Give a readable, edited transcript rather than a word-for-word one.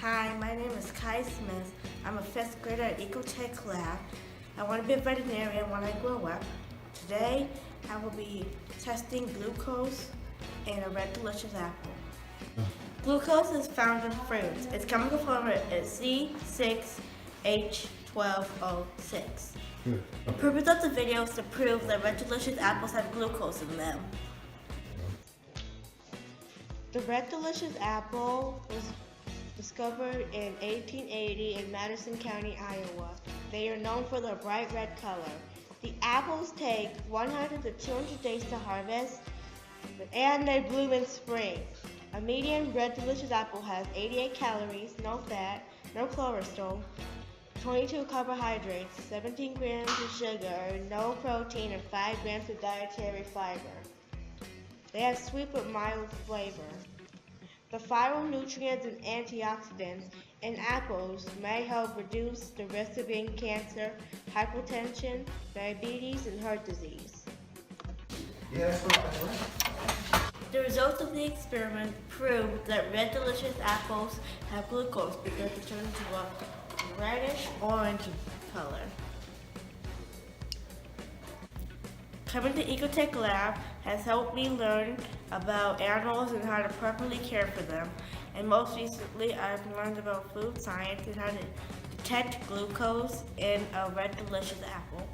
Hi, my name is Kai Smith. I'm a fifth grader at Ecotech Lab. I want to be a veterinarian when I grow up. Today, I will be testing glucose in a red delicious apple. Glucose is found in fruits. Its chemical formula is C6H12O6. The purpose of the video is to prove that red delicious apples have glucose in them. The red delicious apple was discovered in 1880 in Madison County, Iowa. They are known for their bright red color. The apples take 100 to 200 days to harvest, and they bloom in spring. A medium red delicious apple has 88 calories, no fat, no cholesterol, 22 carbohydrates, 17 grams of sugar, no protein, and 5 grams of dietary fiber. They have sweet but mild flavor. The phytonutrients and antioxidants in apples may help reduce the risk of getting cancer, hypertension, diabetes, and heart disease. The results of the experiment proved that red delicious apples have glucose because it turns into a reddish orange color. Coming to Ecotech Lab has helped me learn about animals and how to properly care for them. And most recently, I've learned about food science and how to detect glucose in a red delicious apple.